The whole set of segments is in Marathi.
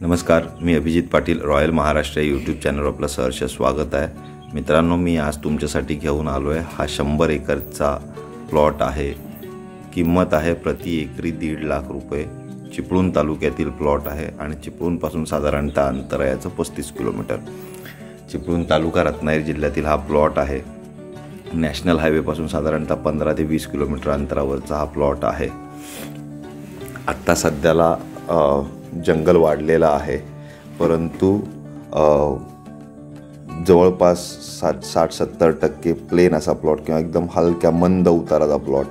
नमस्कार, मी अभिजित पाटील. रॉयल महाराष्ट्र यूट्यूब चॅनलवर आपलं सहर्ष स्वागत आहे. मित्रांनो, मी आज तुमच्यासाठी घेऊन आलो आहे. हा 100 एकरचा प्लॉट आहे. किंमत आहे प्रति एकरी 1.5 लाख रुपये. चिपळूण तालुक्यातील प्लॉट आहे आणि चिपळूणपासून साधारणतः अंतर आहे याचं 35 किलोमीटर. चिपळूण तालुका रत्नागिरी जिल्ह्यातील हा प्लॉट आहे. नॅशनल हायवेपासून साधारणतः 15 ते 20 किलोमीटर अंतरावरचा हा प्लॉट आहे. आत्ता सध्याला जंगल वाढलेलं आहे, परंतु जवळपास 60-70% प्लेन असा प्लॉट किंवा एकदम हलक्या मंद उताराचा प्लॉट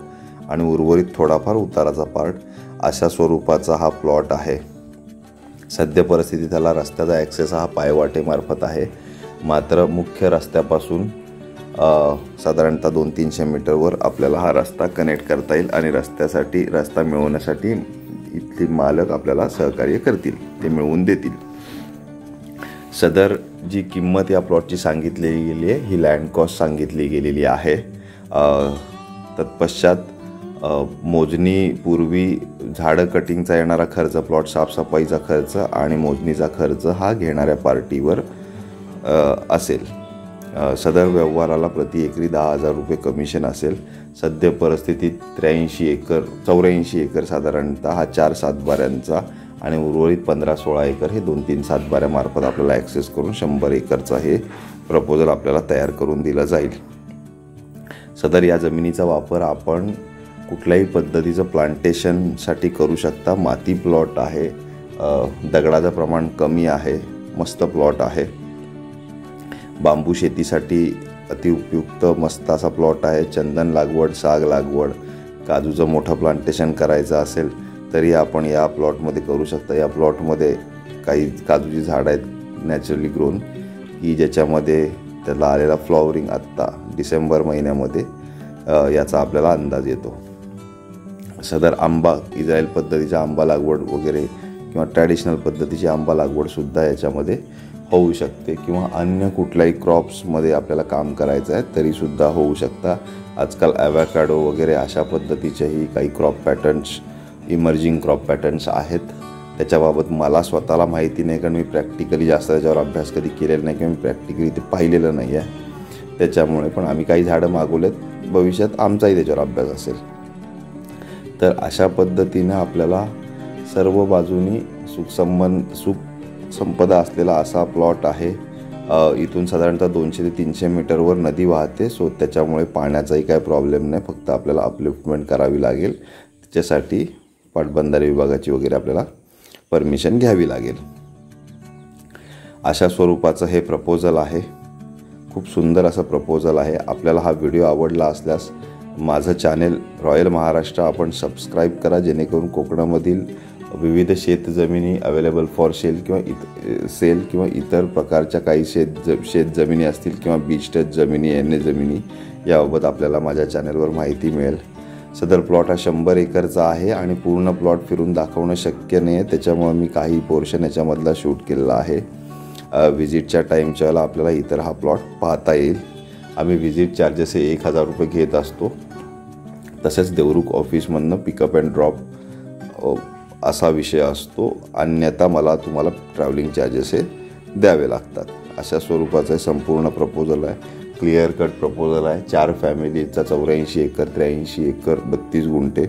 आणि उर्वरित थोडाफार उताराचा पार्ट अशा स्वरूपाचा हा प्लॉट आहे. सध्या परिस्थितीत त्याला रस्त्याचा ॲक्सेस हा पायवाटेमार्फत आहे. मात्र मुख्य रस्त्यापासून साधारणतः 200-300 मीटरवर आपल्याला हा रस्ता कनेक्ट करता येईल आणि रस्ता मिळवण्यासाठी इथले मालक आपल्याला सहकार्य करतील, ते मिळवून देतील. सदर जी किंमत या प्लॉटची सांगितली गेली आहे ही लँड कॉस्ट सांगितली गेलेली आहे. तत्पश्चात मोजणीपूर्वी झाडं कटिंगचा येणारा खर्च, प्लॉट साफसफाईचा खर्च आणि मोजणीचा खर्च हा घेणाऱ्या पार्टीवर असेल. सदर व्यवहाराला प्रति एकरी 10,000 रुपये कमिशन असेल. सध्या परिस्थितीत 84 एकर साधारणतः हा 4 सातबाऱ्यांचा आणि उर्वरित 15-16 एकर हे 2-3 सातबाऱ्यामार्फत आपल्याला ॲक्सेस करून 100 एकरचा हे प्रपोजल आपल्याला तयार करून दिलं जाईल. सदर या जमिनीचा वापर आपण कुठल्याही पद्धतीचं प्लांटेशनसाठी करू शकता. माती प्लॉट आहे, दगडाचं प्रमाण कमी आहे, मस्त प्लॉट आहे. बांबू शेतीसाठी अतिउपयुक्त मस्त असा प्लॉट आहे. चंदन लागवड, साग लागवड, काजूचं मोठं प्लांटेशन करायचं असेल तरी आपण या प्लॉटमध्ये करू शकता. या प्लॉटमध्ये काही काजूची झाडं आहेत नॅचरली ग्रोन, की ज्याच्यामध्ये त्याला आलेला फ्लॉवरिंग आत्ता डिसेंबर महिन्यामध्ये याचा आपल्याला अंदाज येतो. सदर आंबा, इस्रायल पद्धतीच्या आंबा लागवड वगैरे किंवा ट्रॅडिशनल पद्धतीची आंबा लागवडसुद्धा याच्यामध्ये होऊ शकते किंवा अन्य कुठल्याही क्रॉप्समध्ये आपल्याला काम करायचं आहे तरीसुद्धा होऊ शकता. आजकाल ॲव्होकॅडो वगैरे अशा पद्धतीचेही काही crop patterns, emerging crop patterns आहेत. त्याच्याबाबत मला स्वतःला माहिती नाही, कारण मी प्रॅक्टिकली जास्त त्याच्यावर अभ्यास कधी केलेला नाही किंवा मी प्रॅक्टिकली ते पाहिलेलं नाही आहे. त्याच्यामुळे पण आम्ही काही झाडं मागवलेत, भविष्यात आमचाही त्याच्यावर अभ्यास असेल. तर अशा पद्धतीनं आपल्याला सर्व बाजूनी सुखसंपदा असलेला असा प्लॉट आहे. इथून साधारणतः 200 ते 300 मीटरवर नदी वाहते. सो त्याच्यामुळे पाण्याचाही काय प्रॉब्लेम नाही. फक्त आपल्याला अपलिफ्टमेंट करावी लागेल. त्याच्यासाठी पाटबंधारे विभागाची वगैरे आपल्याला परमिशन घ्यावी लागेल. अशा स्वरूपाचं हे प्रपोजल आहे. खूप सुंदर असं प्रपोजल आहे. आपल्याला हा व्हिडिओ आवडला असल्यास माझं चॅनेल रॉयल महाराष्ट्र आपण सबस्क्राईब करा, जेणेकरून कोकणामधील विविध शेतजमिनी अवेलेबल फॉर सेल किंवा इतर प्रकारच्या काही शेतजमिनी असतील किंवा बीच टच जमिनी, एन जमिनी याबाबत आपल्याला माझ्या चॅनलवर माहिती मिळेल. सदर प्लॉट हा 100 एकरचा आहे आणि पूर्ण प्लॉट फिरून दाखवणं शक्य नाही आहे. त्याच्यामुळे मी काही पोर्शन याच्यामधला शूट केलेला आहे. व्हिजिटच्या टाईमच्या वेळेला आपल्याला इतर हा प्लॉट पाहता येईल. आम्ही व्हिजिट चार्जेस हे 1,000 रुपये घेत असतो. तसेच देवरुख ऑफिसमधनं पिकअप अँड ड्रॉप असा विषय असतो. अन्यथा तुम्हाला ट्रॅव्हलिंग चार्जेस हे द्यावे लागतात. अशा स्वरूपाचं संपूर्ण प्रपोजल आहे. क्लिअर कट प्रपोजल आहे. 4 फॅमिलीचा 84 एकर, 83 एकर, 32 गुंठे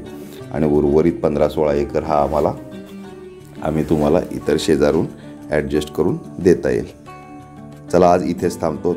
आणि उर्वरित 15-16 एकर हा आम्ही तुम्हाला इतर शेजारून ॲडजस्ट करून देता येईल. चला, आज इथेच थांबतो.